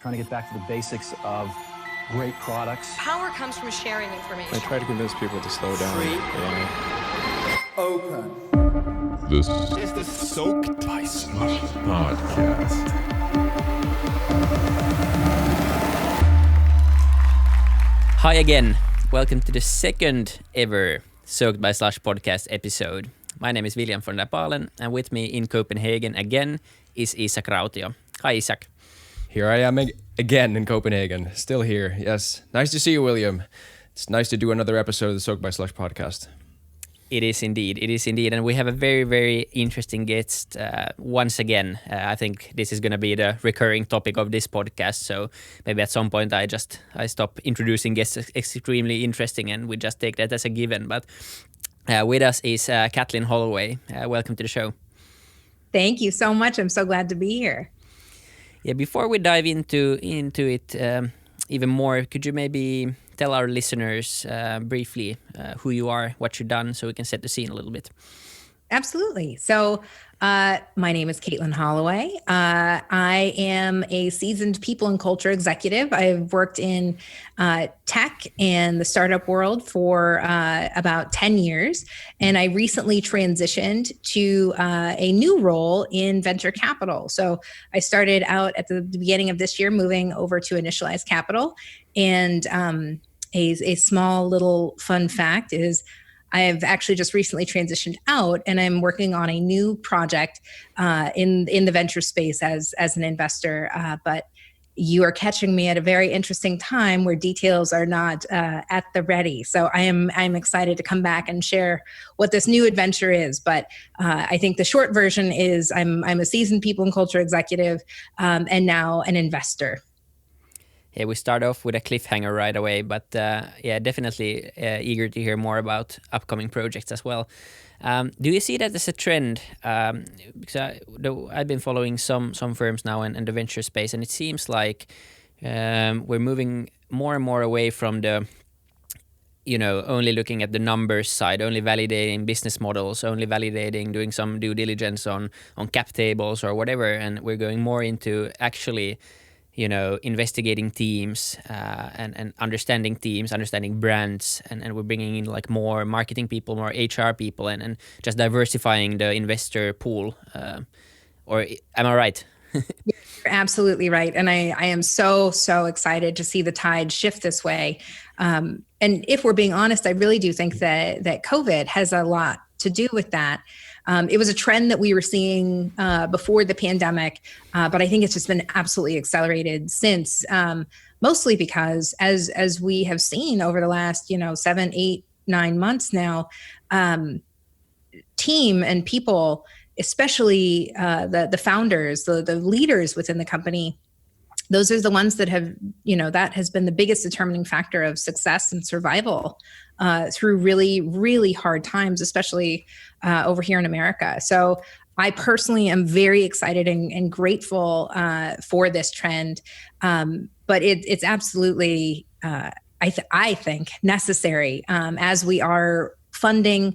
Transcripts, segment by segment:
trying to get back to the basics of great products. Power comes from sharing information. I try to convince people to slow down. Free. Open. This is the Soaked by Slush podcast. Hi again. Welcome to the second ever Soaked by Slush podcast episode. My name is William von der Palen, and with me in Copenhagen again is Isak Rautio. Hi, Isak. Here I am again in Copenhagen, still here. Yes, nice to see you, William. It's nice to do another episode of the Soaked by Slush podcast. It is indeed. And we have a very, very interesting guest once again. I think this is going to be the recurring topic of this podcast. So maybe at some point I stop introducing guests as extremely interesting and we just take that as a given. But with us is Katelin Holloway. Welcome to the show. Thank you so much. I'm so glad to be here. Yeah, before we dive into it even more, could you maybe tell our listeners briefly who you are, what you've done, so we can set the scene a little bit? Absolutely. So my name is Katelin Holloway. I am a seasoned people and culture executive. I've worked in tech and the startup world for about 10 years. And I recently transitioned to a new role in venture capital. So I started out at the beginning of this year, moving over to Initialized Capital. And a small little fun fact is I've actually just recently transitioned out and I'm working on a new project in the venture space as an investor. But you are catching me at a very interesting time where details are not at the ready. So I'm excited to come back and share what this new adventure is. But I think the short version is I'm a seasoned people and culture executive and now an investor. Yeah, we start off with a cliffhanger right away, but yeah, definitely eager to hear more about upcoming projects as well. Do you see that as a trend? Because I've been following some firms now in the venture space, and it seems like we're moving more and more away from the, only looking at the numbers side, only validating business models, only validating, doing some due diligence on cap tables or whatever, and we're going more into actually investigating teams and understanding teams, understanding brands, and we're bringing in like more marketing people, more HR people, and just diversifying the investor pool. Or am I right? You're absolutely right. And I am so excited to see the tide shift this way. And if we're being honest, I really do think that COVID has a lot to do with that. It was a trend that we were seeing before the pandemic, but I think it's just been absolutely accelerated since, mostly because as we have seen over the last, 7, 8, 9 months now, team and people, especially the founders, the leaders within the company, those are the ones that have, that has been the biggest determining factor of success and survival through really, really hard times, especially over here in America. So I personally am very excited and grateful for this trend. But it's absolutely, I think, necessary as we are funding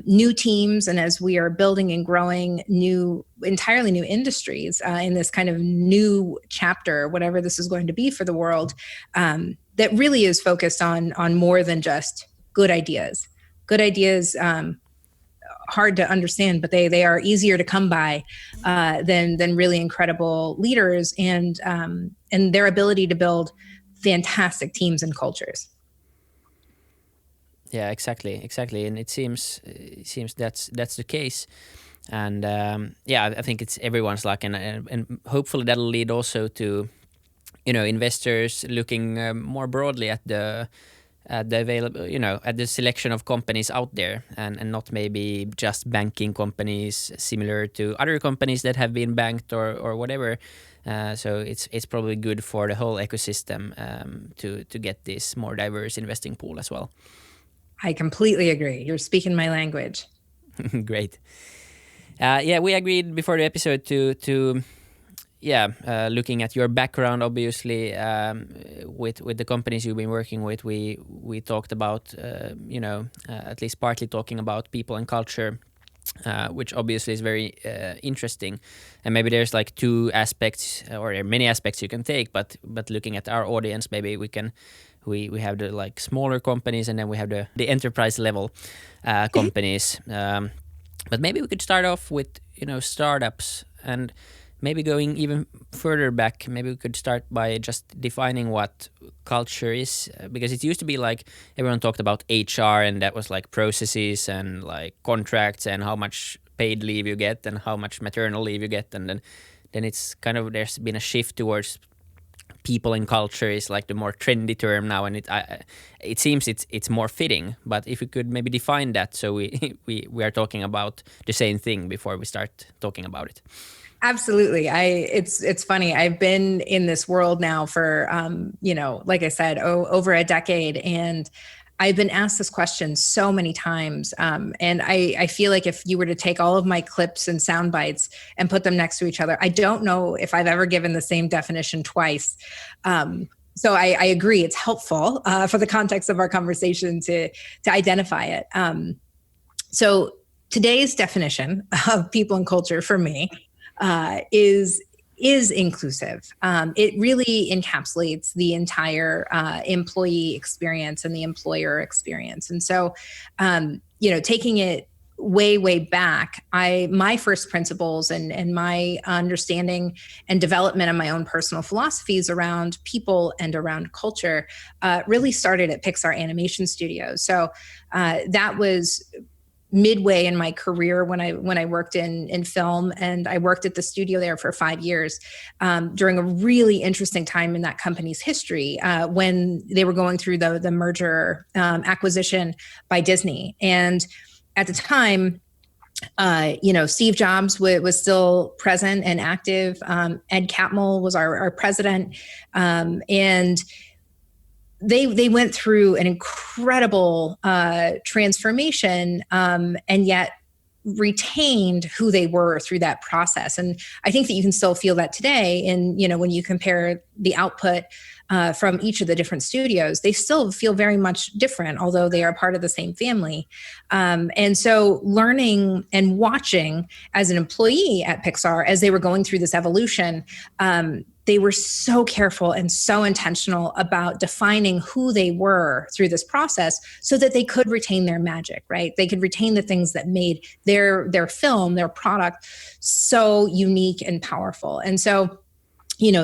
new teams and as we are building and growing entirely new industries in this kind of new chapter, whatever this is going to be for the world, that really is focused on more than just good ideas. Good ideas, hard to understand, but they are easier to come by than really incredible leaders and their ability to build fantastic teams and cultures. Yeah, exactly, and it seems that's the case, and I think it's everyone's luck, and hopefully that'll lead also to, investors looking more broadly at the available, at the selection of companies out there, and not maybe just banking companies similar to other companies that have been banked or whatever. So it's probably good for the whole ecosystem to get this more diverse investing pool as well. I completely agree. You're speaking my language. Great. We agreed before the episode to looking at your background, obviously, with the companies you've been working with, we talked about, at least partly talking about people and culture which obviously is very interesting. And maybe there's like two aspects, or there are many aspects you can take, but looking at our audience, maybe we have the like smaller companies, and then we have the enterprise level companies. But maybe we could start off with, startups, and maybe going even further back, maybe we could start by just defining what culture is, because it used to be like everyone talked about HR, and that was like processes and like contracts and how much paid leave you get and how much maternal leave you get, and then it's kind of, there's been a shift towards people and culture is like the more trendy term now, and it seems it's more fitting. But if you could maybe define that, so we are talking about the same thing before we start talking about it. Absolutely. It's funny. I've been in this world now for, like I said, over a decade, and I've been asked this question so many times. And I feel like if you were to take all of my clips and sound bites and put them next to each other, I don't know if I've ever given the same definition twice. So I agree. It's helpful for the context of our conversation to identify it. So today's definition of people and culture for me is inclusive. It really encapsulates the entire employee experience and the employer experience. And so, taking it way back, my first principles and my understanding and development of my own personal philosophies around people and around culture really started at Pixar Animation Studios. So that was midway in my career when I worked in film, and I worked at the studio there for 5 years during a really interesting time in that company's history when they were going through the merger acquisition by Disney. And at the time, Steve Jobs was still present and active. Ed Catmull was our president, and they went through an incredible transformation, and yet retained who they were through that process. And I think that you can still feel that today. And, when you compare the output from each of the different studios, they still feel very much different, although they are part of the same family. And so learning and watching as an employee at Pixar, as they were going through this evolution, they were so careful and so intentional about defining who they were through this process so that they could retain their magic, right? They could retain the things that made their film, their product so unique and powerful. And so,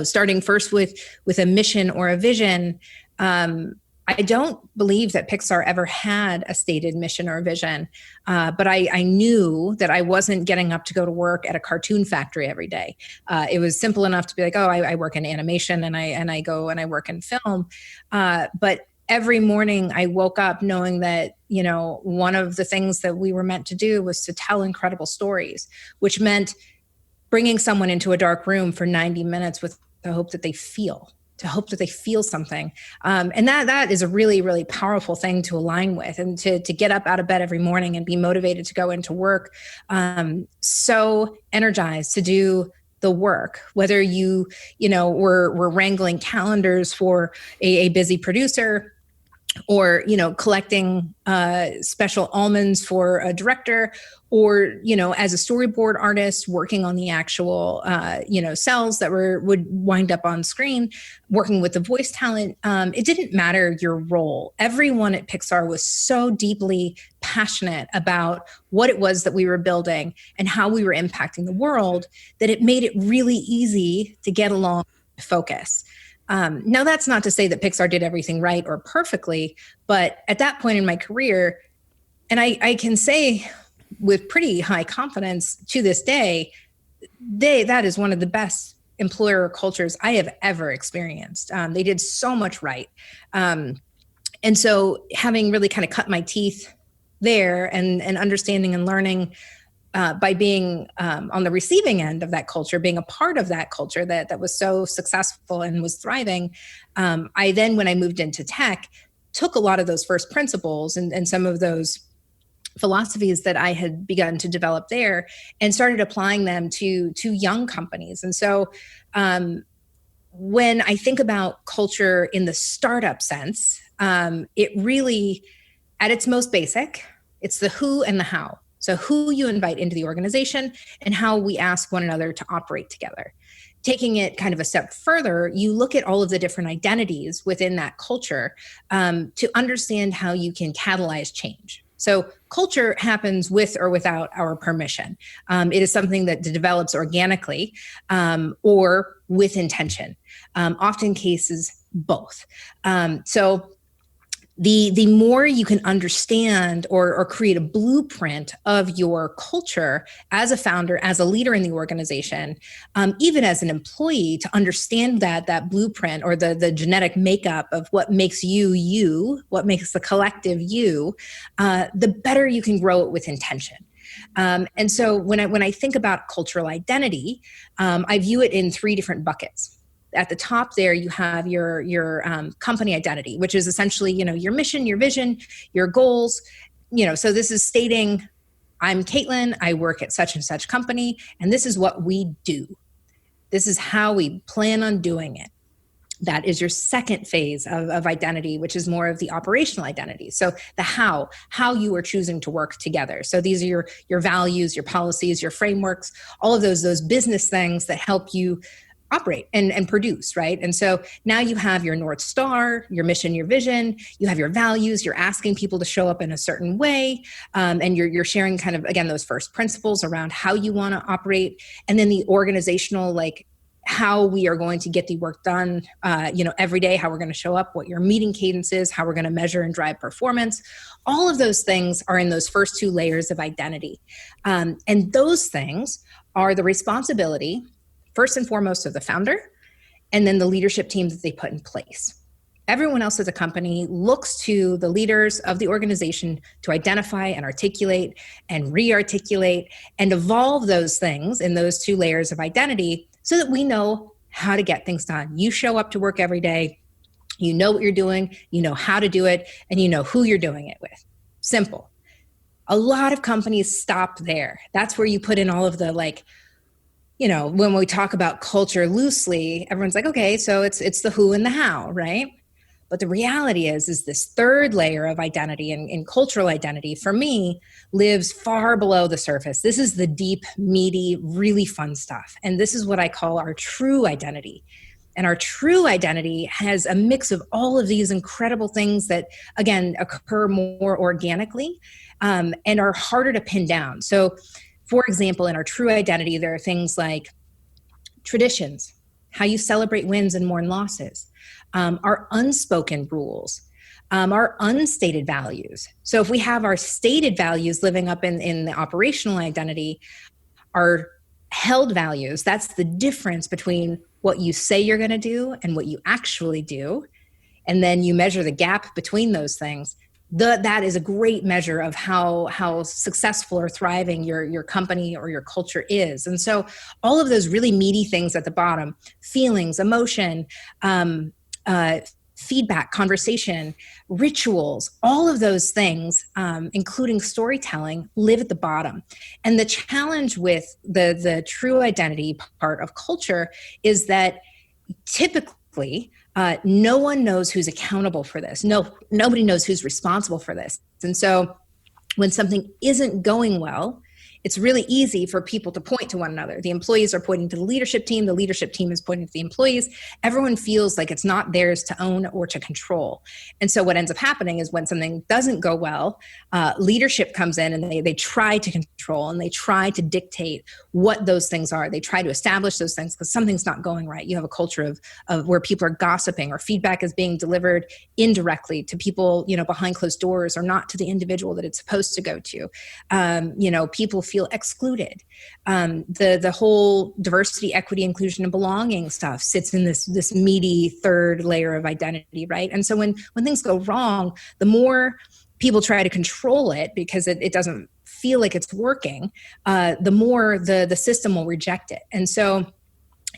starting first with a mission or a vision, I don't believe that Pixar ever had a stated mission or vision, but I knew that I wasn't getting up to go to work at a cartoon factory every day. It was simple enough to be like, I work in animation and I go and I work in film. But every morning I woke up knowing that, one of the things that we were meant to do was to tell incredible stories, which meant bringing someone into a dark room for 90 minutes with the hope that they feel something. And that is a really, really powerful thing to align with, and to get up out of bed every morning and be motivated to go into work, so energized to do the work, whether we're wrangling calendars for a busy producer, or, collecting special almonds for a director, or, as a storyboard artist working on the actual, cells that would wind up on screen, working with the voice talent. It didn't matter your role. Everyone at Pixar was so deeply passionate about what it was that we were building and how we were impacting the world that it made it really easy to get along and focus. Now, that's not to say that Pixar did everything right or perfectly, but at that point in my career, and I can say with pretty high confidence to this day, that is one of the best employer cultures I have ever experienced. They did so much right. And so having really kind of cut my teeth there and understanding and learning by being on the receiving end of that culture, being a part of that culture that was so successful and was thriving. I then, when I moved into tech, took a lot of those first principles and some of those philosophies that I had begun to develop there and started applying them to young companies. And so when I think about culture in the startup sense, it really, at its most basic, it's the who and the how. So who you invite into the organization and how we ask one another to operate together. Taking it kind of a step further, you look at all of the different identities within that culture to understand how you can catalyze change. So culture happens with or without our permission. It is something that develops organically or with intention. Often cases, both. So the more you can understand or create a blueprint of your culture as a founder, as a leader in the organization, even as an employee, to understand that blueprint or the genetic makeup of what makes you, what makes the collective you, the better you can grow it with intention. And so when I think about cultural identity, I view it in 3 different buckets. At the top there, you have your company identity, which is essentially, your mission, your vision, your goals. So this is stating, I'm Katelin, I work at such and such company, and this is what we do. This is how we plan on doing it. That is your second phase of identity, which is more of the operational identity. So the how you are choosing to work together. So these are your values, your policies, your frameworks, all of those business things that help you operate and produce, right? And so now you have your North Star, your mission, your vision, you have your values, you're asking people to show up in a certain way, and you're sharing kind of, again, those first principles around how you want to operate, and then the organizational, like how we are going to get the work done, every day, how we're going to show up, what your meeting cadence is, how we're going to measure and drive performance. All of those things are in those first 2 layers of identity. And those things are the responsibility, first and foremost, of the founder, and then the leadership team that they put in place. Everyone else at the company looks to the leaders of the organization to identify and articulate and re-articulate and evolve those things in those 2 layers of identity so that we know how to get things done. You show up to work every day, you know what you're doing, you know how to do it, and you know who you're doing it with. Simple. A lot of companies stop there. That's where you put in all of the when we talk about culture loosely, everyone's like, okay, so it's the who and the how, right? But the reality is this 3rd layer of identity and cultural identity, for me, lives far below the surface. This is the deep, meaty, really fun stuff. And this is what I call our true identity. And our true identity has a mix of all of these incredible things that, again, occur more organically and are harder to pin down. So, for example, in our true identity, there are things like traditions, how you celebrate wins and mourn losses, our unspoken rules, our unstated values. So if we have our stated values living up in the operational identity, our held values, that's the difference between what you say you're going to do and what you actually do. And then you measure the gap between those things. That is a great measure of how successful or thriving your company or your culture is. And so all of those really meaty things at the bottom, feelings, emotion, feedback, conversation, rituals, all of those things, including storytelling, live at the bottom. And the challenge with the true identity part of culture is that typically no one knows who's accountable for this. Nobody knows who's responsible for this. And so when something isn't going well, it's really easy for people to point to one another. The employees are pointing to the leadership team is pointing to the employees. Everyone feels like it's not theirs to own or to control. And so what ends up happening is when something doesn't go well, leadership comes in and they try to control and they try to dictate what those things are. They try to establish those things because something's not going right. You have a culture of where people are gossiping or feedback is being delivered indirectly to people, behind closed doors or not to the individual that it's supposed to go to. People feel excluded. The whole diversity, equity, inclusion, and belonging stuff sits in this meaty 3rd layer of identity, right? And so when things go wrong, the more people try to control it because it doesn't feel like it's working, the more the system will reject it. And so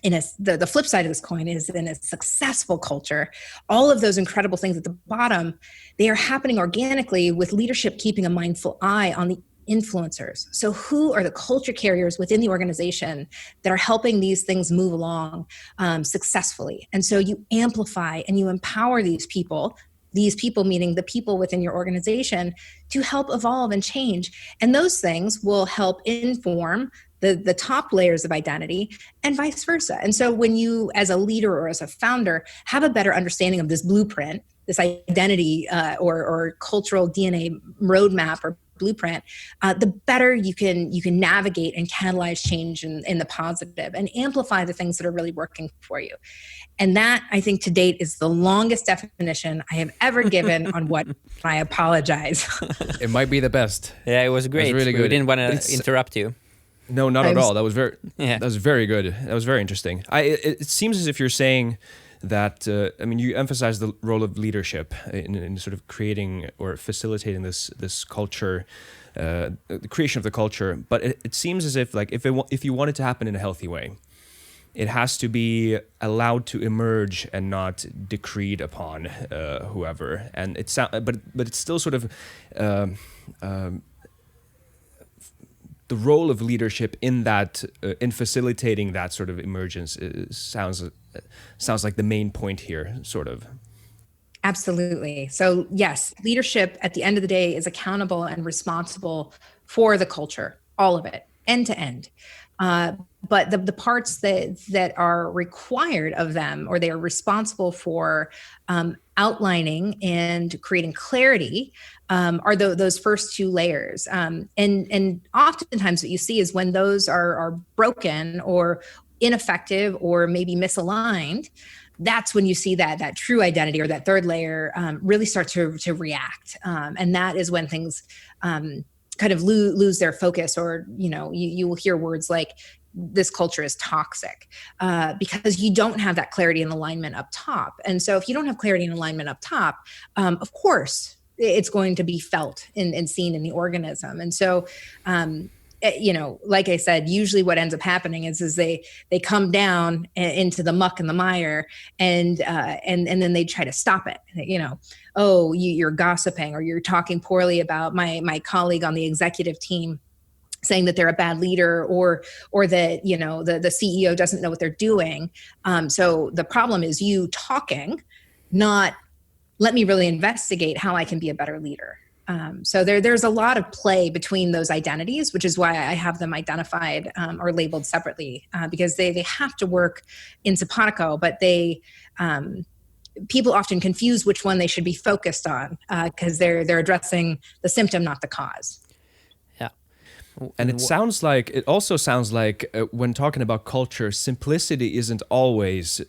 the flip side of this coin is in a successful culture, all of those incredible things at the bottom, they are happening organically with leadership keeping a mindful eye on the influencers. So who are the culture carriers within the organization that are helping these things move along successfully? And so you amplify and you empower these people these people, meaning the people within your organization, to help evolve and change. And those things will help inform the top layers of identity and vice versa. And so when you, as a leader or as a founder, have a better understanding of this blueprint, this identity or cultural DNA roadmap or blueprint, the better you can navigate and catalyze change in the positive and amplify the things that are really working for you. And that, I think, to date is the longest definition I have ever given on what. I apologize. It might be the best. Yeah, it was great. It was really good. We didn't want to interrupt you. No, not at all. That was very good. That was very interesting. It seems as if you're saying that, you emphasize the role of leadership in sort of creating or facilitating this culture, the creation of the culture. But it seems as if, like, if you want it to happen in a healthy way, it has to be allowed to emerge and not decreed upon whoever. And but it's still sort of the role of leadership in that, in facilitating that sort of emergence sounds like the main point here, sort of. Absolutely. So yes, leadership at the end of the day is accountable and responsible for the culture, all of it, end to end. But the parts that are required of them, or they are responsible for outlining and creating clarity, are those first two layers. And oftentimes what you see is when those are broken or ineffective or maybe misaligned, that's when you see that true identity or that third layer really start to react. And that is when things kind of lose their focus, or, you will hear words like, this culture is toxic, because you don't have that clarity and alignment up top. And so if you don't have clarity and alignment up top, of course, it's going to be felt and seen in the organism. And so, like I said, usually what ends up happening is they come down into the muck and the mire, and then they try to stop it. Oh, you're gossiping, or you're talking poorly about my colleague on the executive team, saying that they're a bad leader, or that, the CEO doesn't know what they're doing. So the problem is you talking, not let me really investigate how I can be a better leader. So there's a lot of play between those identities, which is why I have them identified or labeled separately, because they have to work in simpatico, but people often confuse which one they should be focused on, because they're addressing the symptom, not the cause. And it also sounds like when talking about culture, simplicity isn't always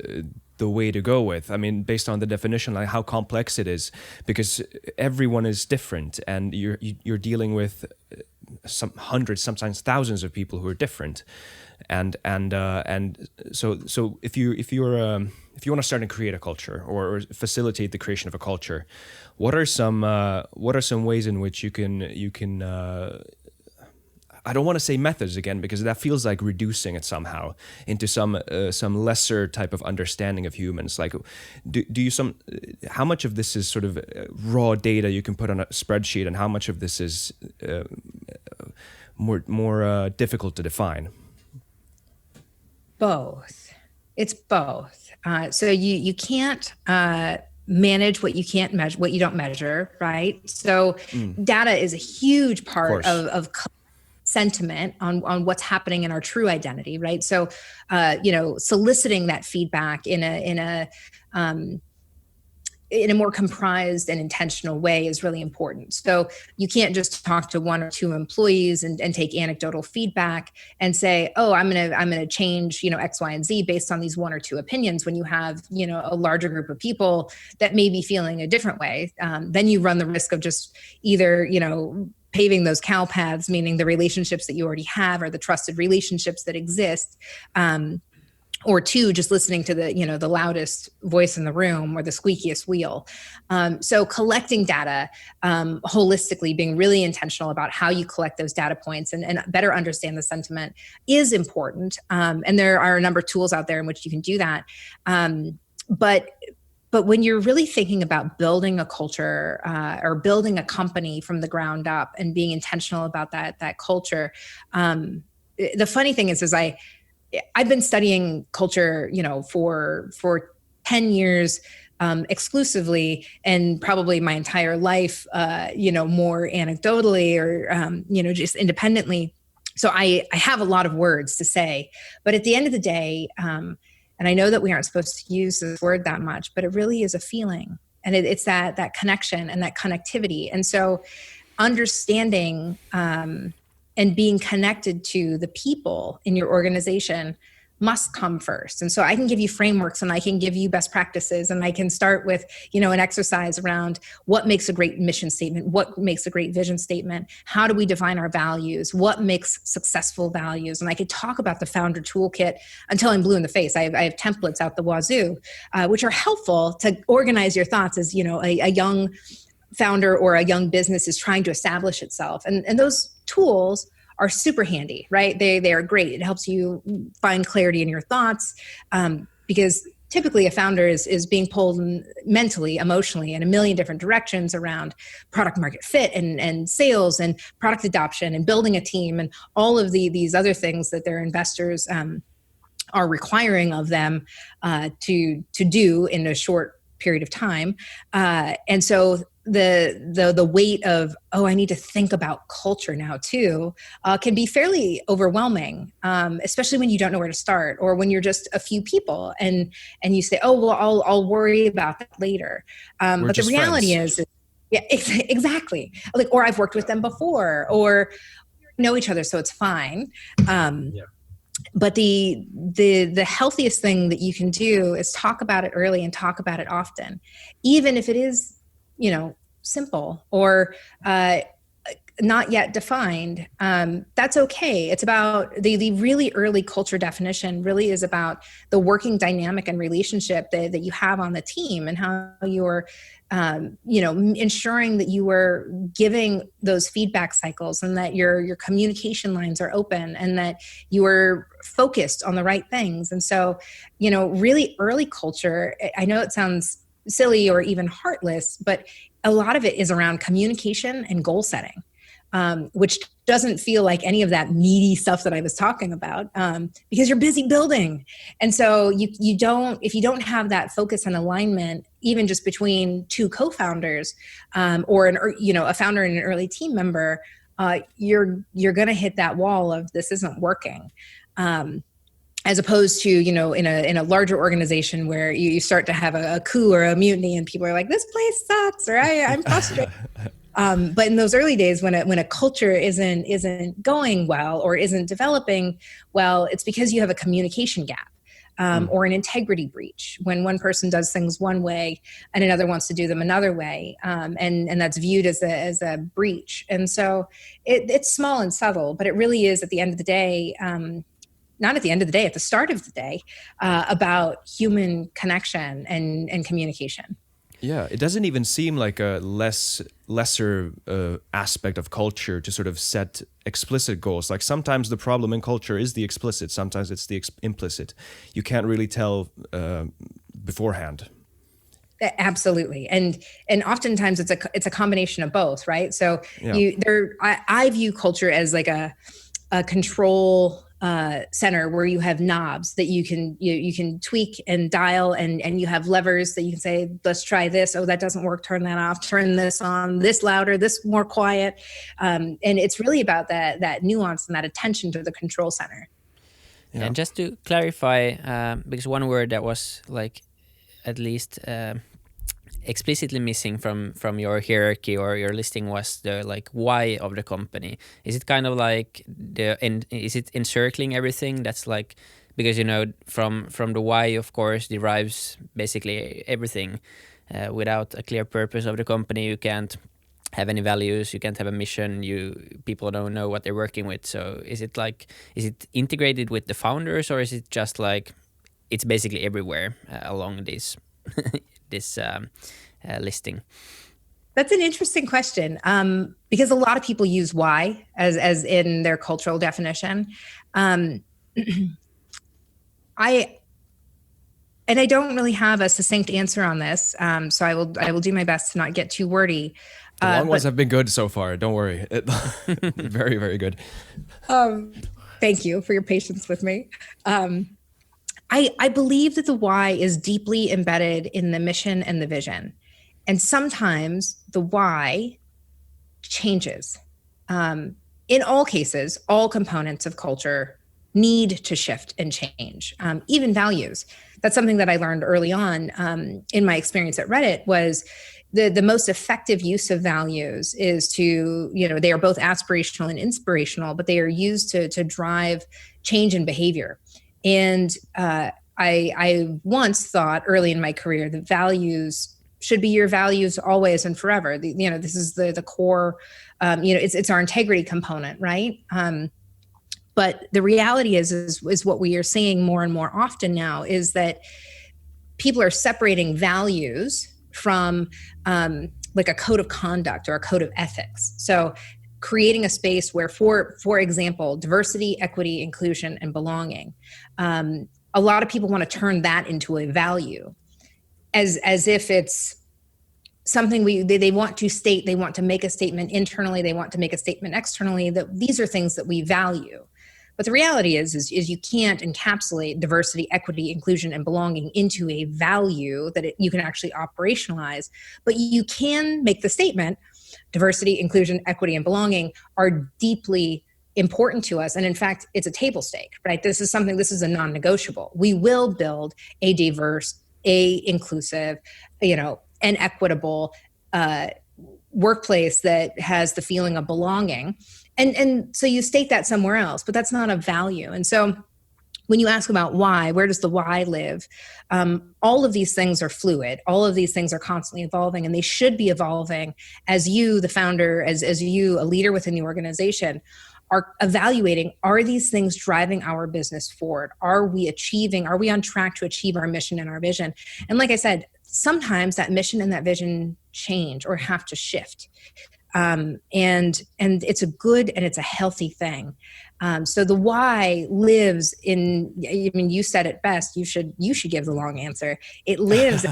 the way to go with. I mean, based on the definition, like how complex it is, because everyone is different, and you're dealing with some hundreds, sometimes thousands of people who are different, and so if you want to start and create a culture or facilitate the creation of a culture, what are some ways in which you can I don't want to say methods again, because that feels like reducing it somehow into some lesser type of understanding of humans. Like, how much of this is sort of raw data you can put on a spreadsheet, and how much of this is more difficult to define? Both. It's both. So you can't manage what you can't measure, what you don't measure, right? So data is a huge part of sentiment on what's happening in our true identity, right? So, soliciting that feedback in a more comprised and intentional way is really important. So you can't just talk to one or two employees and take anecdotal feedback and say, oh, I'm gonna change, X, Y, and Z based on these one or two opinions, when you have, a larger group of people that may be feeling a different way. Then you run the risk of just either, paving those cow paths, meaning the relationships that you already have or the trusted relationships that exist, or two, just listening to the loudest voice in the room or the squeakiest wheel. So collecting data holistically, being really intentional about how you collect those data points and better understand the sentiment is important. And there are a number of tools out there in which you can do that. But when you're really thinking about building a culture or building a company from the ground up and being intentional about that culture, the funny thing is I've been studying culture, for 10 years, exclusively, and probably my entire life, more anecdotally or, just independently. So I have a lot of words to say, but at the end of the day, and I know that we aren't supposed to use this word that much, but it really is a feeling, and it's that connection and that connectivity. And so understanding and being connected to the people in your organization must come first. And so I can give you frameworks and I can give you best practices, and I can start with, an exercise around what makes a great mission statement, what makes a great vision statement, how do we define our values, what makes successful values. And I could talk about the founder toolkit until I'm blue in the face. I have templates out the wazoo, which are helpful to organize your thoughts as, a young founder or a young business is trying to establish itself. And those tools are super handy, right? They are great. It helps you find clarity in your thoughts, because typically a founder is being pulled mentally, emotionally in a million different directions around product market fit and sales and product adoption and building a team and all of these other things that their investors are requiring of them to do in a short period of time. And so the weight of, I need to think about culture now too, can be fairly overwhelming, especially when you don't know where to start, or when you're just a few people and you say, I'll worry about that later. But the reality is, yeah, exactly. Or I've worked with them before, or know each other, so it's fine. But the healthiest thing that you can do is talk about it early and talk about it often, even if it is, simple or not yet defined. That's okay. It's about the really early culture definition really is about the working dynamic and relationship that you have on the team, and how you're ensuring that you are giving those feedback cycles, and that your communication lines are open, and that you are focused on the right things. And so, really early culture, I know it sounds silly or even heartless, but a lot of it is around communication and goal setting, which doesn't feel like any of that meaty stuff that I was talking about, because you're busy building. And so if you don't have that focus and alignment, even just between two co-founders, or a founder and an early team member, you're going to hit that wall of this isn't working. As opposed to, in a larger organization where you start to have a coup or a mutiny and people are like, this place sucks, or I'm frustrated. But in those early days, when a culture isn't going well or isn't developing well, it's because you have a communication gap, or an integrity breach, when one person does things one way and another wants to do them another way, and that's viewed as a breach. And so it's small and subtle, but it really is, at the end of the day, not at the end of the day, at the start of the day, about human connection and communication. Yeah, it doesn't even seem like a lesser aspect of culture to sort of set explicit goals. Like sometimes the problem in culture is the explicit, sometimes it's the implicit. You can't really tell beforehand. Absolutely, and oftentimes it's a combination of both, right? So I view culture as like a control center where you have knobs that you can tweak and dial, and you have levers that you can say, let's try this. Oh, that doesn't work. Turn that off. Turn this on. This louder. This more quiet. And it's really about that nuance and that attention to the control center. Yeah. And just to clarify, because one word that was like at least explicitly missing from your hierarchy or your listing was the like why of the company. Is it kind of like is it encircling everything? That's like, because from the why, of course, derives basically everything. Without a clear purpose of the company, you can't have any values, you can't have a mission, people don't know what they're working with. So is it integrated with the founders, or is it just like it's basically everywhere along this this listing? That's an interesting question, because a lot of people use why as in their cultural definition. I don't really have a succinct answer on this, so I will do my best to not get too wordy. The long ones have been good so far. Don't worry, very, very good. Thank you for your patience with me. I believe that the why is deeply embedded in the mission and the vision. And sometimes the why changes. In all cases, all components of culture need to shift and change, even values. That's something that I learned early on in my experience at Reddit was the most effective use of values is to, they are both aspirational and inspirational, but they are used to drive change in behavior. And I once thought early in my career that values should be your values always and forever. This is the core, it's our integrity component, right? But the reality is what we are seeing more and more often now is that people are separating values from like a code of conduct or a code of ethics. So creating a space where, for example, diversity, equity, inclusion, and belonging. A lot of people want to turn that into a value as if it's something they want to state, they want to make a statement internally, they want to make a statement externally, that these are things that we value. But the reality is you can't encapsulate diversity, equity, inclusion, and belonging into a value that you can actually operationalize. But you can make the statement, diversity, inclusion, equity, and belonging are deeply important to us. And in fact, it's a table stake, right? This is a non-negotiable. We will build a diverse, inclusive, an equitable workplace that has the feeling of belonging. And so you state that somewhere else, but that's not a value. And so when you ask about why, where does the why live? All of these things are fluid. All of these things are constantly evolving, and they should be evolving as you, the founder, as you, a leader within the organization, are evaluating, are these things driving our business forward? Are we on track to achieve our mission and our vision? And like I said, sometimes that mission and that vision change or have to shift. And it's a good and it's a healthy thing. So the why lives in, you said it best, you should give the long answer. It lives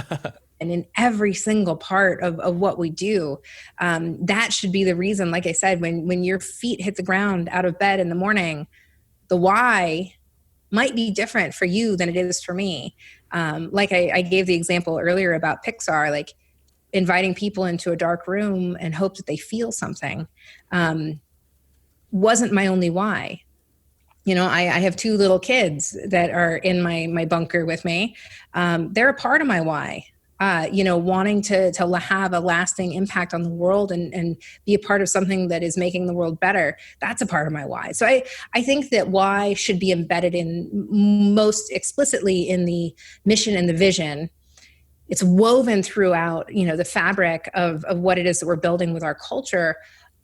and in every single part of what we do. That should be the reason, like I said, when your feet hit the ground out of bed in the morning, the why might be different for you than it is for me. Like I gave the example earlier about Pixar, like inviting people into a dark room and hope that they feel something, wasn't my only why. I have 2 little kids that are in my bunker with me. They're a part of my why. Wanting to have a lasting impact on the world and be a part of something that is making the world better. That's a part of my why. So I think that why should be embedded in most explicitly in the mission and the vision. It's woven throughout, the fabric of what it is that we're building with our culture.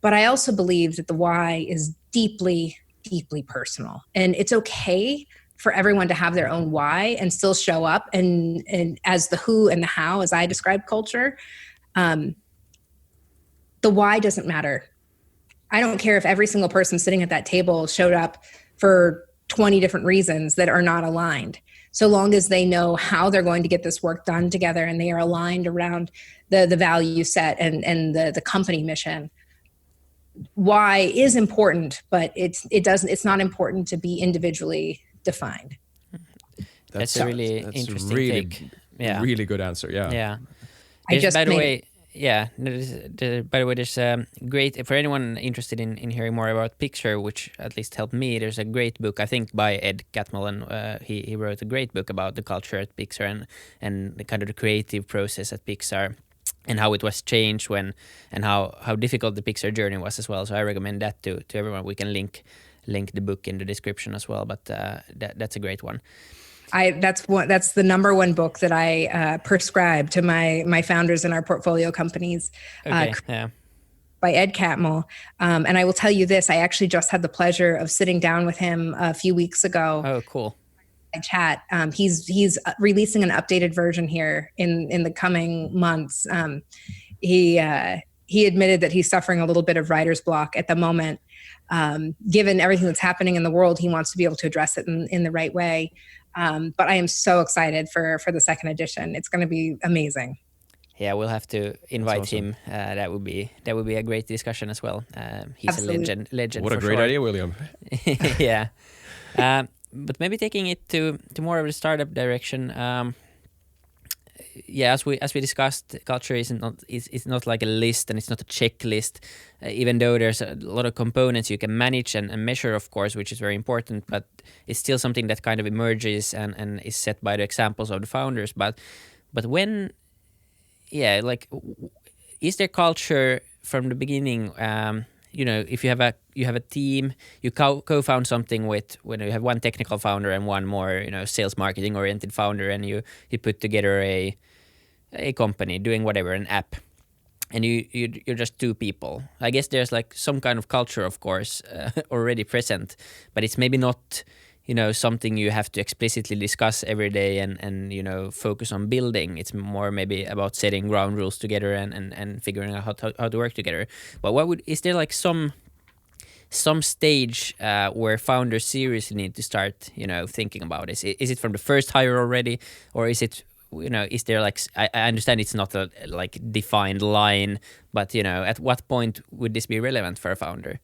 But I also believe that the why is deeply, deeply personal. And it's okay for everyone to have their own why and still show up and as the who and the how, as I describe culture. The why doesn't matter. I don't care if every single person sitting at that table showed up for 20 different reasons that are not aligned. So long as they know how they're going to get this work done together and they are aligned around the value set and the company mission. Why is important, but it's not important to be individually defined. That's a really interesting take. Yeah. Really good answer. Yeah. Yeah. By the way, there's a great, for anyone interested in hearing more about Pixar, which at least helped me, there's a great book, I think by Ed Catmull. He wrote a great book about the culture at Pixar and the kind of the creative process at Pixar and how it was changed and how difficult the Pixar journey was as well. So I recommend that to everyone. We can link the book in the description as well, but that's a great one. That's the number one book that I prescribe to my founders in our portfolio companies. Okay, yeah. By Ed Catmull. And I will tell you this, I actually just had the pleasure of sitting down with him a few weeks ago. Oh, cool. Chat. He's releasing an updated version here in the coming months. He admitted that he's suffering a little bit of writer's block at the moment. Given everything that's happening in the world, he wants to be able to address it in the right way. But I am so excited for the second edition. It's going to be amazing. Yeah, we'll have to invite awesome. him. That would be a great discussion as well. He's Absolutely. a legend. What a great idea, William. Yeah. but maybe taking it to more of the startup direction. As we discussed, culture is not like a list, and it's not a checklist. Even though there's a lot of components you can manage and measure, of course, which is very important. But it's still something that kind of emerges and is set by the examples of the founders. But when, is there culture from the beginning? If you have a team, you co-found something with, when you have one technical founder and one more sales marketing oriented founder, and you put together a company doing whatever, an app, and you're just two people. I guess there's like some kind of culture, of course, already present, but it's maybe not something you have to explicitly discuss every day and focus on building. It's more maybe about setting ground rules together and figuring out how to work together. But is there like some stage where founders seriously need to start thinking about this? Is it from the first hire already, or is it is there like, I understand it's not a like defined line, but at what point would this be relevant for a founder?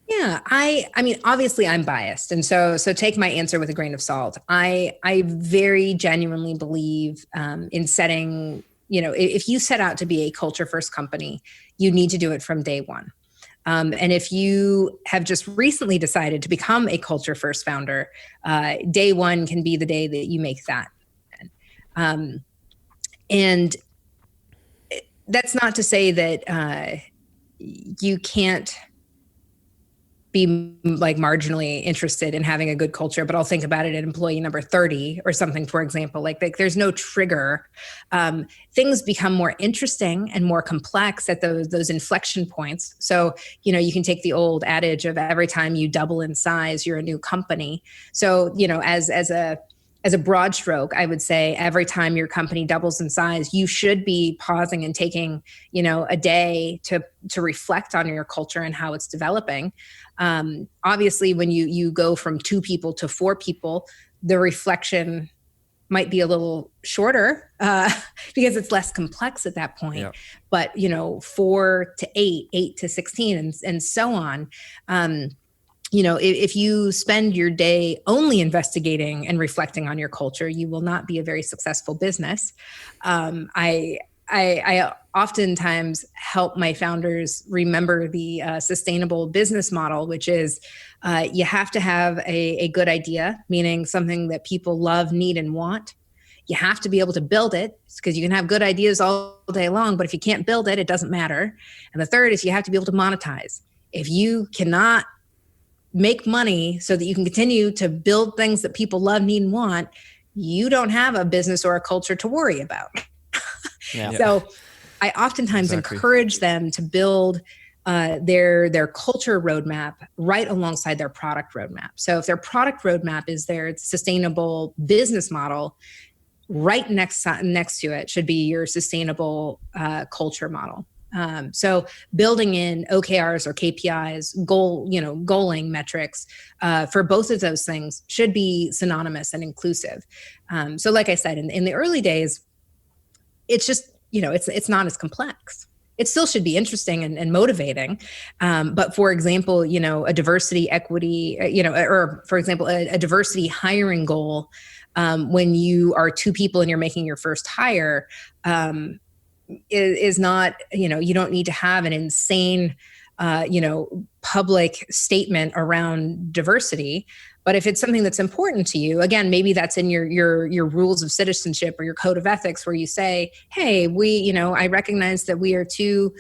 Yeah, I mean, obviously I'm biased. And so take my answer with a grain of salt. I very genuinely believe in setting, if you set out to be a culture first company, you need to do it from day one. And if you have just recently decided to become a culture first founder, day one can be the day that you make that. And that's not to say that you can't be like marginally interested in having a good culture, but I'll think about it at employee number 30 or something, for example. Like there's no trigger. Things become more interesting and more complex at those inflection points. So, you can take the old adage of every time you double in size, you're a new company. So, as a broad stroke, I would say every time your company doubles in size, you should be pausing and taking, a day to reflect on your culture and how it's developing. Obviously, when you go from 2 people to 4 people, the reflection might be a little shorter because it's less complex at that point. Yeah. But 4 to 8, 8 to 16, and so on. If you spend your day only investigating and reflecting on your culture, you will not be a very successful business. I oftentimes help my founders remember the sustainable business model, which is you have to have a good idea, meaning something that people love, need, and want. You have to be able to build it, because you can have good ideas all day long, but if you can't build it, it doesn't matter. And the third is you have to be able to monetize. If you cannot make money so that you can continue to build things that people love, need, and want, you don't have a business or a culture to worry about. Yeah. So I oftentimes encourage them to build their culture roadmap right alongside their product roadmap. So if their product roadmap is their sustainable business model, right next to it should be your sustainable culture model. So building in OKRs or KPIs, goaling metrics for both of those things should be synonymous and inclusive. So like I said, in the early days, it's just, it's not as complex. It still should be interesting and motivating. But for example, a diversity, equity, or for example, a diversity hiring goal, when you are 2 people and you're making your first hire, is not, you don't need to have an insane, public statement around diversity. But if it's something that's important to you, again, maybe that's in your rules of citizenship or your code of ethics, where you say, hey, I recognize that we are 2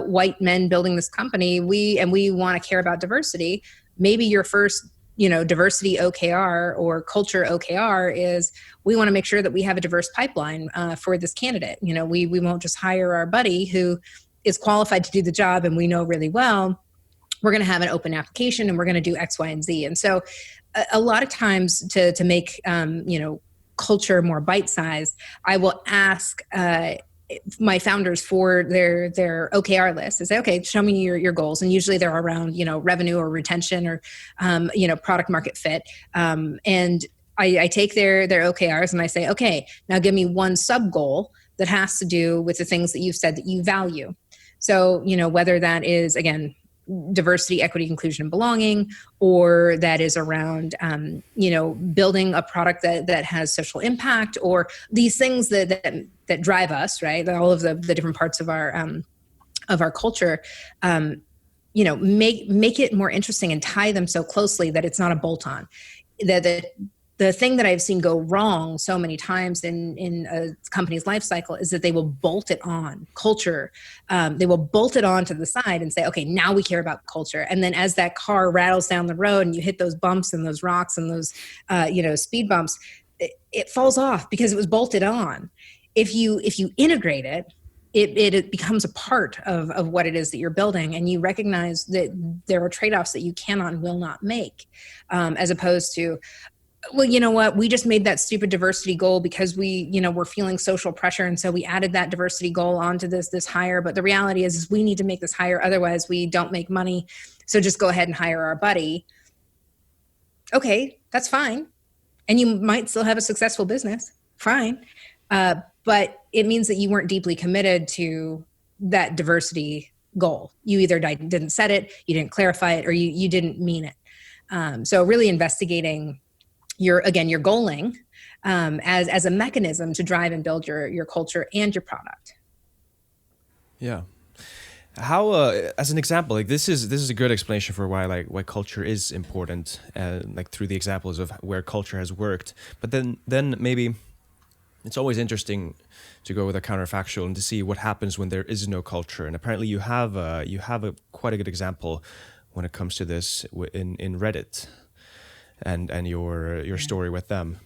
white men building this company. We want to care about diversity. Maybe your first diversity OKR or culture OKR is, we want to make sure that we have a diverse pipeline for this candidate. We won't just hire our buddy who is qualified to do the job and we know really well. We're going to have an open application and we're going to do X, Y, and Z. And so a lot of times to make, culture more bite-sized, I will ask my founders for their OKR list. I say, okay, show me your goals. And usually they're around, revenue or retention or, product market fit. And I take their OKRs and I say, okay, now give me one sub goal that has to do with the things that you've said that you value. So, whether that is, again, diversity, equity, inclusion, and belonging, or that is around, building a product that has social impact, or these things that drive us, right? All of the different parts of our culture, make it more interesting and tie them so closely that it's not a bolt-on. The thing that I've seen go wrong so many times in a company's life cycle is that they will bolt it on culture. They will bolt it on to the side and say, okay, now we care about culture. And then as that car rattles down the road and you hit those bumps and those rocks and those, speed bumps, it falls off because it was bolted on. If you integrate it, it becomes a part of what it is that you're building, and you recognize that there are trade-offs that you cannot and will not make, as opposed to, well, you know what, we just made that stupid diversity goal because we're feeling social pressure, and so we added that diversity goal onto this hire. But the reality is we need to make this hire, otherwise we don't make money. So just go ahead and hire our buddy. Okay, that's fine. And you might still have a successful business. Fine. But it means that you weren't deeply committed to that diversity goal. You either didn't set it, you didn't clarify it, or you didn't mean it. So really investigating your goaling as a mechanism to drive and build your culture and your product. Yeah. How, as an example, like this is a good explanation for why culture is important, through the examples of where culture has worked. But then maybe it's always interesting to go with a counterfactual and to see what happens when there is no culture. And apparently you have a quite a good example when it comes to this in Reddit and your story with them.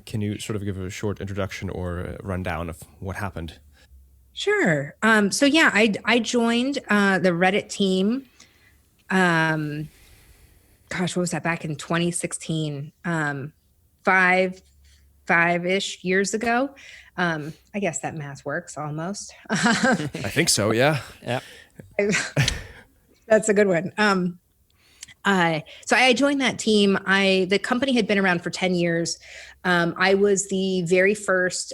Can you sort of give a short introduction or a rundown of what happened? Sure. So yeah, I joined the Reddit team. What was that, back in 2016? Five-ish years ago. I guess that math works almost. I think so. Yeah. Yeah. That's a good one. So I joined that team. The company had been around for 10 years. I was the very first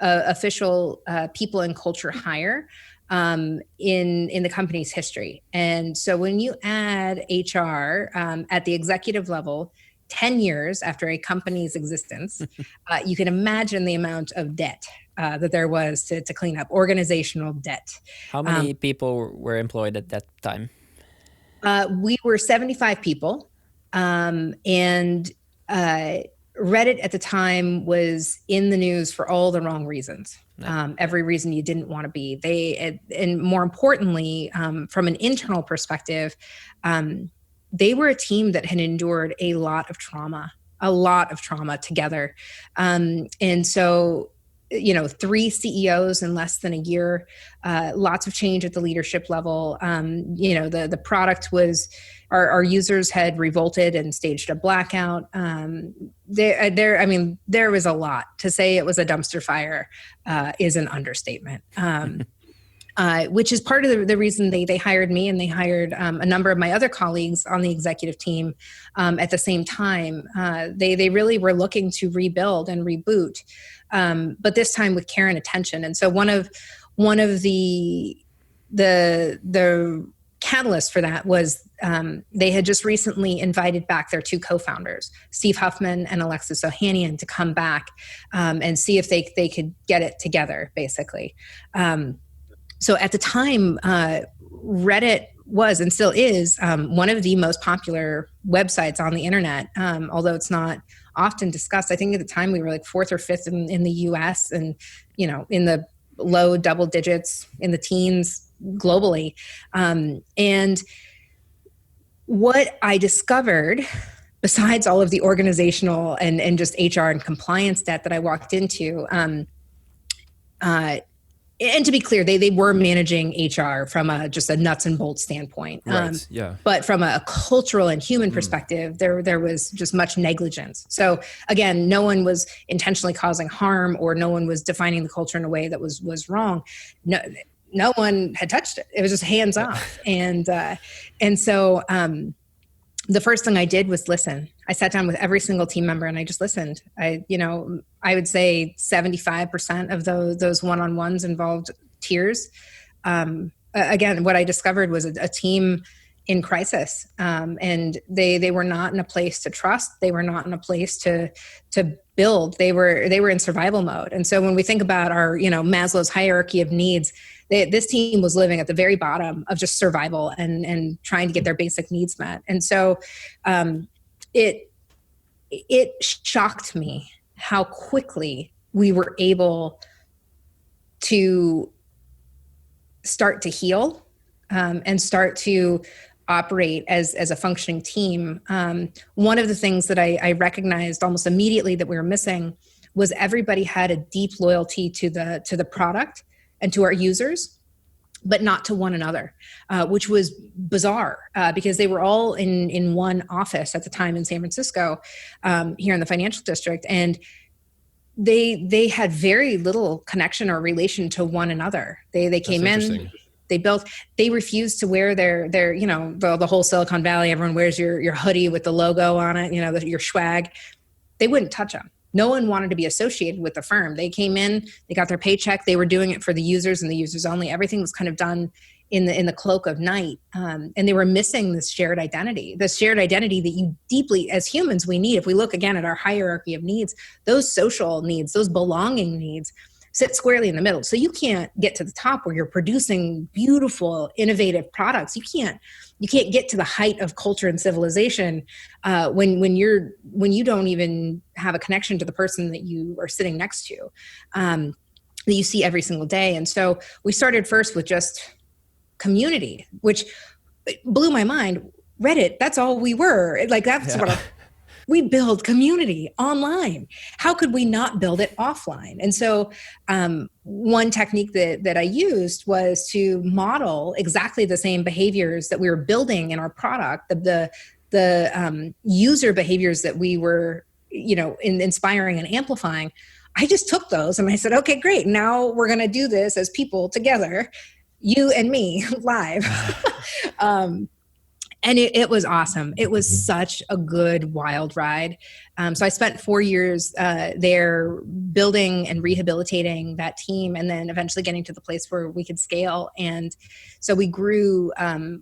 official people and culture hire in the company's history. And so when you add HR at the executive level, 10 years after a company's existence, you can imagine the amount of debt that there was to clean up, organizational debt. How many people were employed at that time? We were 75 people, and Reddit at the time was in the news for all the wrong reasons. Every reason you didn't want to be. And more importantly, from an internal perspective, they were a team that had endured a lot of trauma together. And so, 3 CEOs in less than a year, lots of change at the leadership level. The product was, our users had revolted and staged a blackout. There was a lot. To say it was a dumpster fire is an understatement. Which is part of the reason they hired me, and they hired a number of my other colleagues on the executive team at the same time. They really were looking to rebuild and reboot, but this time with care and attention. And so one of the catalyst for that was they had just recently invited back their 2 co-founders, Steve Huffman and Alexis Ohanian, to come back and see if they could get it together, basically. So at the time, Reddit was and still is one of the most popular websites on the internet, although it's not often discussed. I think at the time we were like 4th or 5th in the US, and in the low double digits, in the teens globally. And what I discovered, besides all of the organizational and just HR and compliance debt that I walked into, and to be clear, they were managing HR from just a nuts and bolts standpoint. Right. Yeah. But from a cultural and human perspective, there was just much negligence. So again, no one was intentionally causing harm, or no one was defining the culture in a way that was wrong. No one had touched it. It was just hands off. And so the first thing I did was listen. I sat down with every single team member and I just listened. I would say 75% of those one-on-ones involved tears. Again, what I discovered was a team in crisis, and they were not in a place to trust. They were not in a place to build. They were in survival mode. And so when we think about our Maslow's hierarchy of needs, this team was living at the very bottom of just survival and trying to get their basic needs met. And so it shocked me how quickly we were able to start to heal and start to operate as a functioning team. One of the things that I recognized almost immediately that we were missing was everybody had a deep loyalty to the product and to our users, but not to one another, which was bizarre because they were all in one office at the time in San Francisco, here in the financial district. And they had very little connection or relation to one another. They came in, they refused to wear their the whole Silicon Valley, everyone wears your hoodie with the logo on it, your swag. They wouldn't touch them. No one wanted to be associated with the firm. They came in, they got their paycheck, they were doing it for the users and the users only. Everything was kind of done in the cloak of night. And they were missing this shared identity that you deeply, as humans, we need. If we look again at our hierarchy of needs, those social needs, those belonging needs sit squarely in the middle. So you can't get to the top where you're producing beautiful, innovative products. You can't get to the height of culture and civilization when you don't even have a connection to the person that you are sitting next to, that you see every single day. And so we started first with just community, which blew my mind. Reddit, that's all we were. We build community online. How could we not build it offline? And so one technique that I used was to model exactly the same behaviors that we were building in our product, the user behaviors that we were, inspiring and amplifying. I just took those and I said, okay, great. Now we're going to do this as people together, you and me, live. And it was awesome. It was such a good, wild ride. So I spent 4 years there building and rehabilitating that team, and then eventually getting to the place where we could scale. And so we grew,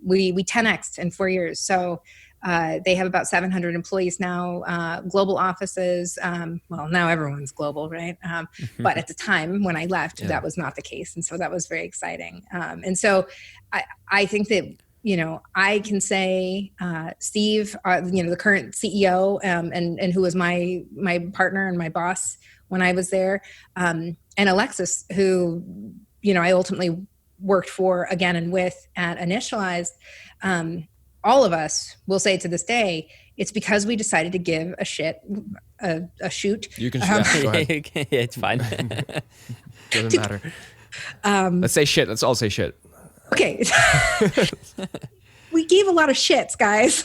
we 10x'd in 4 years. So they have about 700 employees now, global offices. Well, now everyone's global, right? But at the time when I left, that was not the case. And so that was very exciting. And so I think that, I can say Steve, the current CEO, and who was my partner and my boss when I was there, and Alexis, who, I ultimately worked for again and with at Initialized. All of us will say to this day, it's because we decided to give a shoot. You can go ahead. Yeah, it's fine. Doesn't matter. Let's say shit. Let's all say shit. Okay. We gave a lot of shits, guys.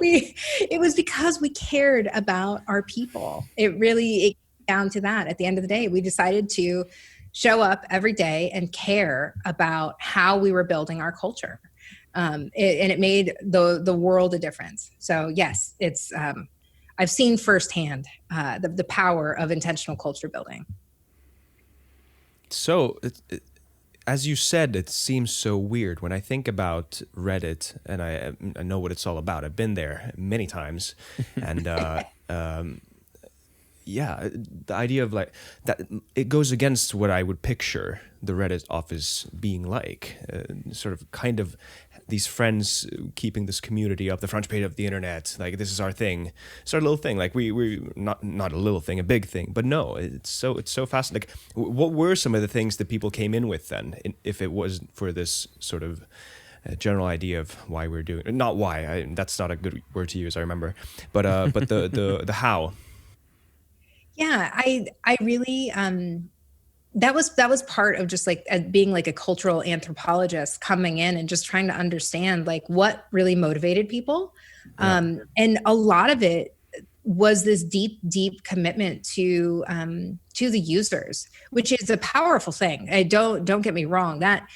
It was because we cared about our people. It came down to that. At the end of the day, we decided to show up every day and care about how we were building our culture. And it made the world a difference. So yes, it's I've seen firsthand the power of intentional culture building. So, as you said, it seems so weird when I think about Reddit, and I know what it's all about. I've been there many times, and the idea of like that, it goes against what I would picture the Reddit office being like, sort of kind of these friends keeping this community up the front page of the internet. Like, this is our thing. It's our little thing. Like we not a little thing, a big thing. But no, it's so fascinating. Like, what were some of the things that people came in with then, if it was for this sort of general idea of why we're doing it? Not why. That's not a good word to use. I remember, but the how. Yeah, I really that was part of just like being like a cultural anthropologist coming in and just trying to understand like what really motivated people. And a lot of it was this deep commitment to the users, which is a powerful thing. Don't get me wrong. That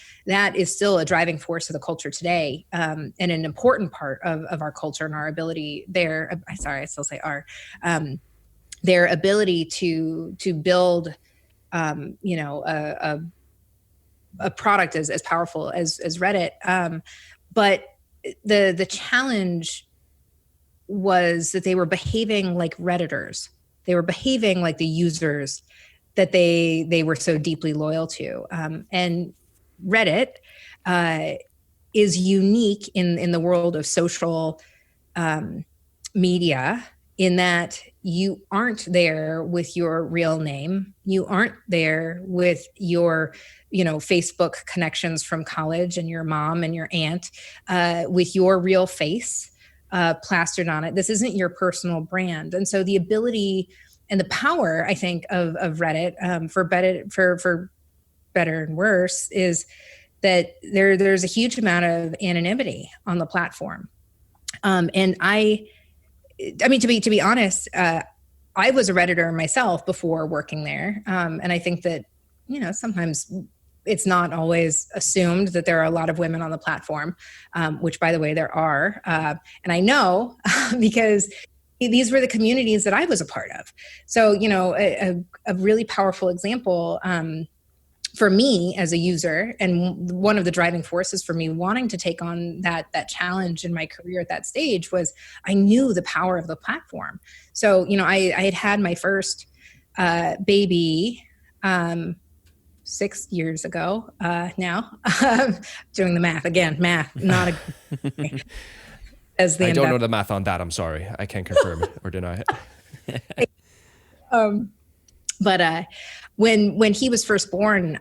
is still a driving force of the culture today, and an important part of our culture and our ability there. Sorry, I still say our, their ability to build, a product as powerful as Reddit. But the challenge was that they were behaving like Redditors. They were behaving like the users that they were so deeply loyal to. And Reddit is unique in the world of social media, in that you aren't there with your real name. You aren't there with your, Facebook connections from college and your mom and your aunt, with your real face plastered on it. This isn't your personal brand. And so the ability and the power, I think, of Reddit, for better and worse, is that there's a huge amount of anonymity on the platform. And I mean, to be honest, I was a Redditor myself before working there. And I think that, sometimes it's not always assumed that there are a lot of women on the platform, which, by the way, there are. And I know because these were the communities that I was a part of. So, a really powerful example for me as a user, and one of the driving forces for me wanting to take on that challenge in my career at that stage, was I knew the power of the platform. So, I had my first baby 6 years ago now. Doing the math again, not a as the I don't know the math on that. I'm sorry, I can't confirm or deny it. But when he was first born,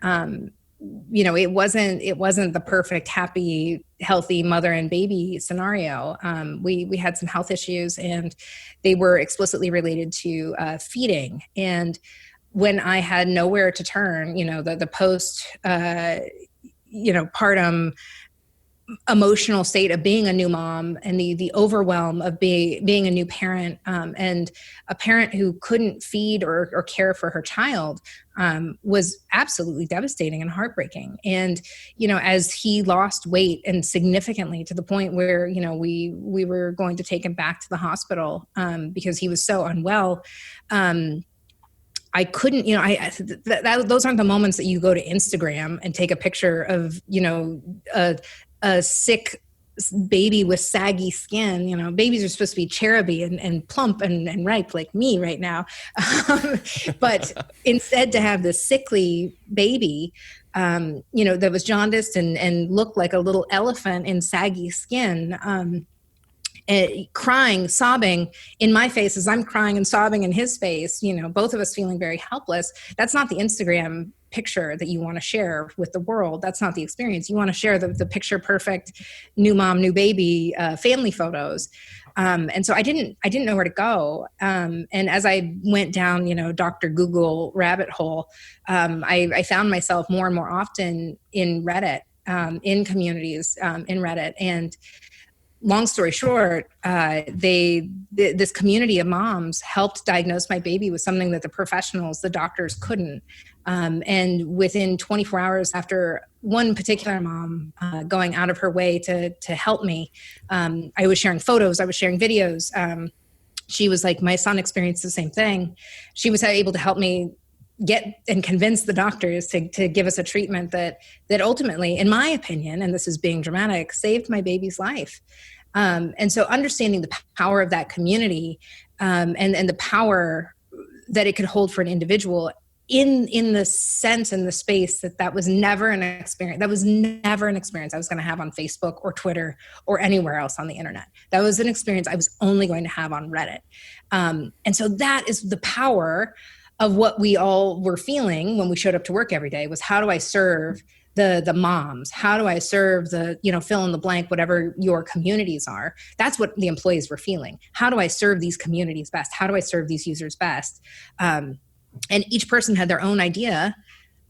it wasn't the perfect, happy, healthy mother and baby scenario. We had some health issues, and they were explicitly related to feeding. And when I had nowhere to turn, the post, partum emotional state of being a new mom, and the overwhelm of being a new parent, and a parent who couldn't feed or care for her child, was absolutely devastating and heartbreaking. And, as he lost weight, and significantly, to the point where, we were going to take him back to the hospital, because he was so unwell, I couldn't, those aren't the moments that you go to Instagram and take a picture of, a sick baby with saggy skin. Babies are supposed to be cheruby and plump and ripe like me right now. But instead, to have this sickly baby, that was jaundiced and looked like a little elephant in saggy skin, crying, sobbing in my face as I'm crying and sobbing in his face, both of us feeling very helpless. That's not the Instagram picture that you want to share with the world. That's not the experience. You want to share the picture perfect new mom, new baby, family photos. And so I didn't know where to go. And as I went down, Dr. Google rabbit hole, I found myself more and more often in Reddit, in communities, in Reddit. And long story short, this community of moms helped diagnose my baby with something that the professionals, the doctors, couldn't. And within 24 hours after one particular mom going out of her way to help me, I was sharing photos, I was sharing videos. She was like, my son experienced the same thing. She was able to help me get and convince the doctors to give us a treatment that ultimately, in my opinion, and this is being dramatic, saved my baby's life. And so understanding the power of that community, and the power that it could hold for an individual in the sense and the space that was never an experience. That was never an experience I was going to have on Facebook or Twitter or anywhere else on the internet. That was an experience I was only going to have on Reddit. And so that is the power of what we all were feeling when we showed up to work every day, was how do I serve the moms? How do I serve the, fill in the blank, whatever your communities are? That's what the employees were feeling. How do I serve these communities best? How do I serve these users best? And each person had their own idea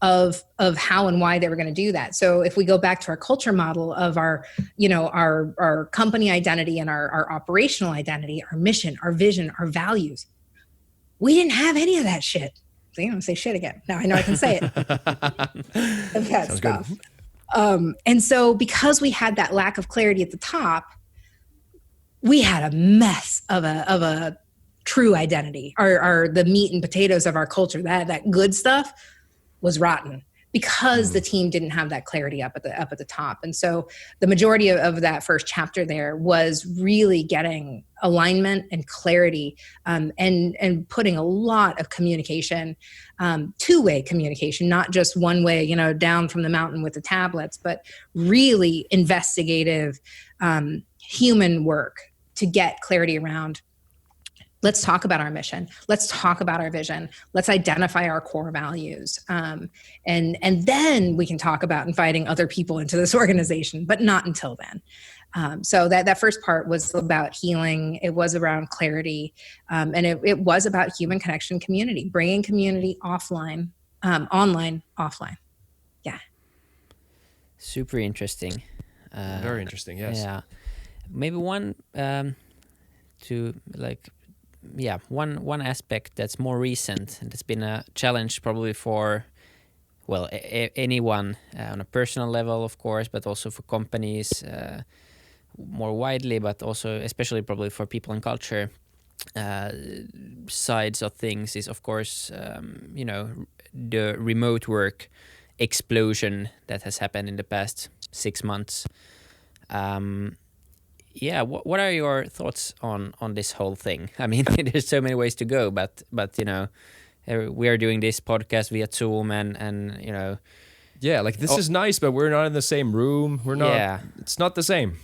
of how and why they were going to do that. So if we go back to our culture model of our company identity and our operational identity, our mission, our vision, our values, we didn't have any of that shit. So, say shit again. Now I know I can say it. That Sounds stuff. Good. And so because we had that lack of clarity at the top, we had a mess of a true identity. The meat and potatoes of our culture, that good stuff was rotten, because the team didn't have that clarity up at the top. And so the majority of that first chapter there was really getting alignment and clarity, and putting a lot of communication, two-way communication, not just one way, down from the mountain with the tablets, but really investigative, human work to get clarity around. Let's talk about our mission. Let's talk about our vision. Let's identify our core values. And then we can talk about inviting other people into this organization, but not until then. So that first part was about healing. It was around clarity. And it was about human connection, community, bringing community online, offline. Yeah. Super interesting. Very interesting, yes. Yeah. Maybe one one aspect that's more recent and it's been a challenge probably for anyone on a personal level, of course, but also for companies more widely, but also especially probably for people and culture sides of things is, of course, the remote work explosion that has happened in the past 6 months. What are your thoughts on this whole thing? I mean, there's so many ways to go, but we are doing this podcast via Zoom and Yeah, like this is nice, but we're not in the same room. We're not. Yeah. It's not the same.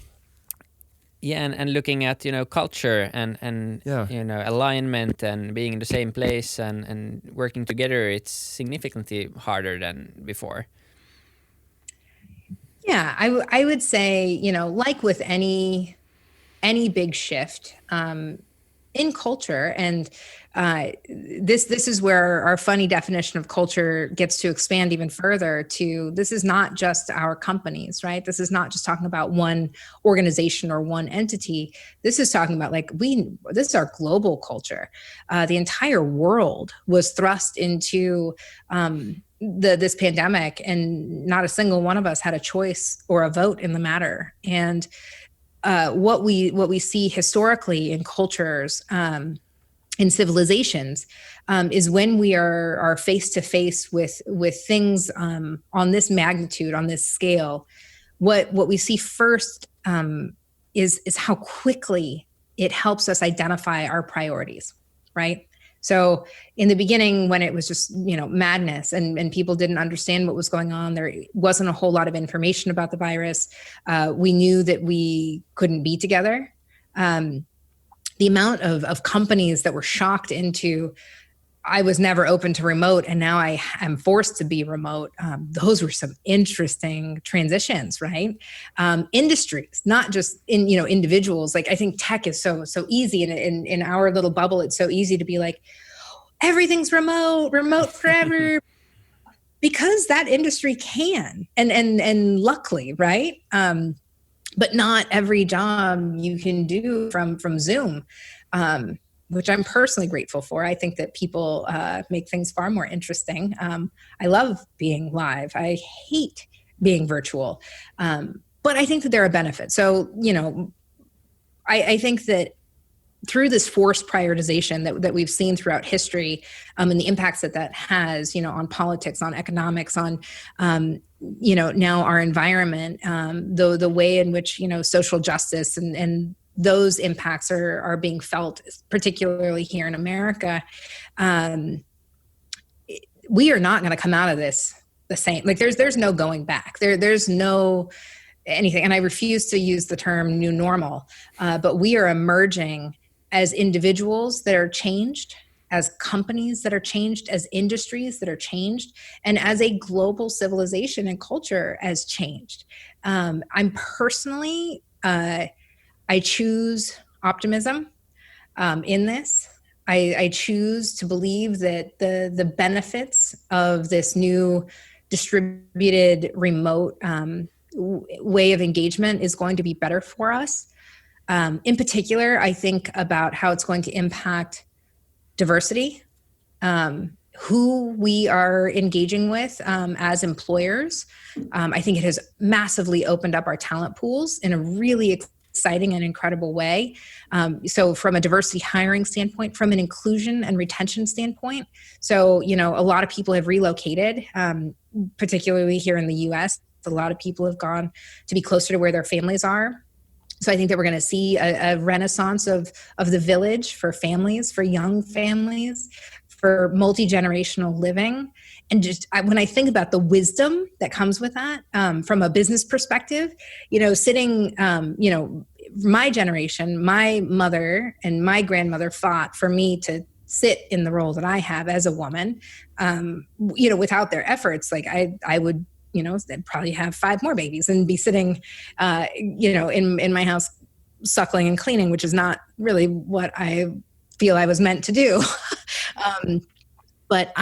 Yeah, and looking at culture and alignment and being in the same place and working together, it's significantly harder than before. Yeah, I would say, like with any big shift in culture, and this is where our funny definition of culture gets to expand even further to, this is not just our companies, right? This is not just talking about one organization or one entity. This is talking about this is our global culture. The entire world was thrust into this pandemic, and not a single one of us had a choice or a vote in the matter. And what we see historically in cultures, in civilizations, is when we are face to face with things on this magnitude, on this scale. What we see first is how quickly it helps us identify our priorities, right? So in the beginning, when it was just, madness and people didn't understand what was going on, there wasn't a whole lot of information about the virus. We knew that we couldn't be together. The amount of companies that were shocked into, I was never open to remote and now I am forced to be remote. Those were some interesting transitions, right? Industries, not just individuals. Like, I think tech is so easy, and in our little bubble, it's so easy to be like, everything's remote forever, because that industry can, and luckily, right? But not every job you can do from Zoom. Which I'm personally grateful for. I think that people make things far more interesting. I love being live. I hate being virtual. But I think that there are benefits. So, I think that through this forced prioritization that we've seen throughout history, and the impacts that has, on politics, on economics, on, now our environment, the way in which, social justice and those impacts are being felt, particularly here in America. We are not going to come out of this the same. Like, there's no going back. There's no anything. And I refuse to use the term new normal, but we are emerging as individuals that are changed, as companies that are changed, as industries that are changed, and as a global civilization and culture has changed. I'm personally, I choose optimism in this. I choose to believe that the benefits of this new distributed remote way of engagement is going to be better for us. In particular, I think about how it's going to impact diversity, who we are engaging with as employers. I think it has massively opened up our talent pools in a really exciting and incredible way. So from a diversity hiring standpoint, from an inclusion and retention standpoint. So, a lot of people have relocated, particularly here in the US. A lot of people have gone to be closer to where their families are. So I think that we're going to see a renaissance of the village for families, for young families, for multi-generational living. And just when I think about the wisdom that comes with that, from a business perspective, sitting, my generation, my mother and my grandmother fought for me to sit in the role that I have as a woman. Without their efforts, like I would, they'd probably have 5 more babies and be sitting, in my house suckling and cleaning, which is not really what I feel I was meant to do. But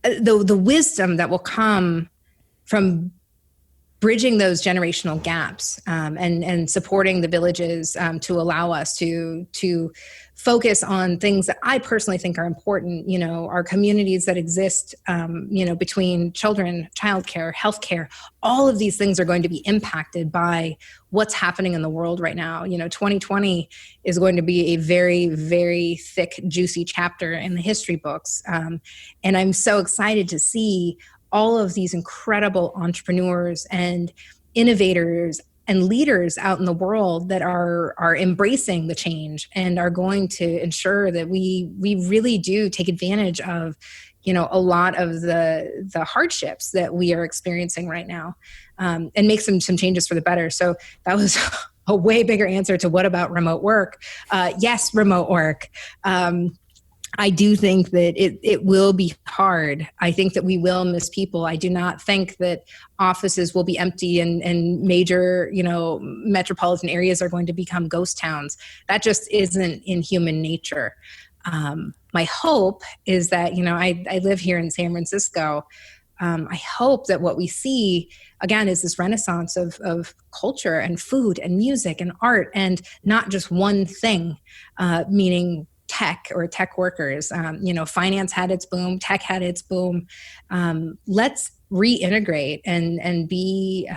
the wisdom that will come from bridging those generational gaps, and supporting the villages, to allow us to focus on things that I personally think are important, our communities that exist, between children, childcare, healthcare, all of these things are going to be impacted by what's happening in the world right now. 2020 is going to be a very, very thick, juicy chapter in the history books. And I'm so excited to see all of these incredible entrepreneurs and innovators and leaders out in the world that are embracing the change and are going to ensure that we really do take advantage of, a lot of the hardships that we are experiencing right now, and make some changes for the better. So that was a way bigger answer to what about remote work? Yes, remote work. I do think that it will be hard. I think that we will miss people. I do not think that offices will be empty and major, metropolitan areas are going to become ghost towns. That just isn't in human nature. My hope is that, I live here in San Francisco. I hope that what we see, again, is this renaissance of culture and food and music and art, and not just one thing, meaning tech or tech workers. Finance had its boom, tech had its boom. Let's reintegrate and be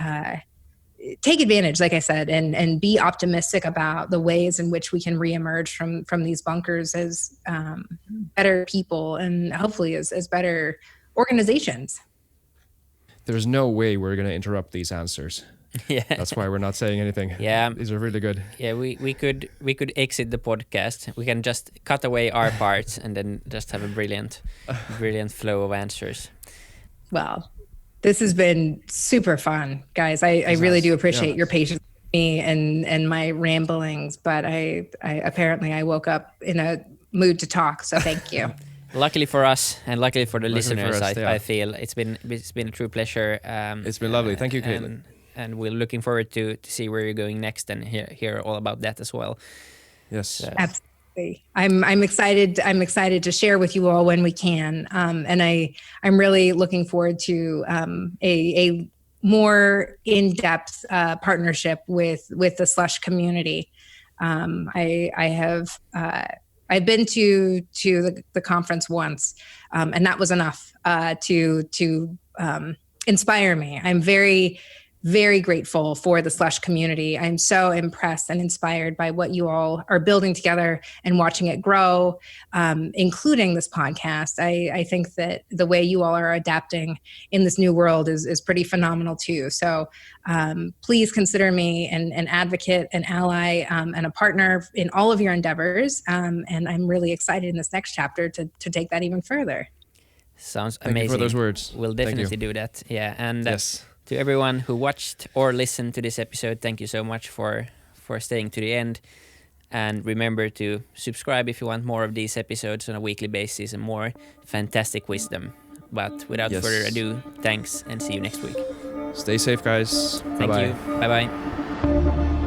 take advantage, like I said, and be optimistic about the ways in which we can reemerge from these bunkers as better people and hopefully as better organizations. There's no way we're going to interrupt these answers. Yeah, that's why we're not saying anything. Yeah, these are really good. Yeah, we could exit the podcast. We can just cut away our parts and then just have a brilliant flow of answers. Well, this has been super fun, guys. I really do appreciate your patience with me and my ramblings, but I apparently woke up in a mood to talk, so thank you. Luckily for us and luckily for the listeners, I feel it's been a true pleasure. It's been lovely. Thank you, Katelin. And we're looking forward to see where you're going next and hear all about that as well. Yes, absolutely. I'm excited. I'm excited to share with you all when we can. And I'm really looking forward to a more in-depth partnership with the Slush community. I've been to the conference once, and that was enough to inspire me. I'm very, very grateful for the Slush community. I'm so impressed and inspired by what you all are building together and watching it grow, including this podcast. I think that the way you all are adapting in this new world is pretty phenomenal too. So please consider me an advocate, an ally, and a partner in all of your endeavors. And I'm really excited in this next chapter to take that even further. Sounds amazing. Thank you for those words. We'll definitely do that. Yeah, and yes. To everyone who watched or listened to this episode, thank you so much for staying to the end. And remember to subscribe if you want more of these episodes on a weekly basis and more fantastic wisdom. But without further ado, thanks and see you next week. Stay safe, guys. Thank you. Bye-bye.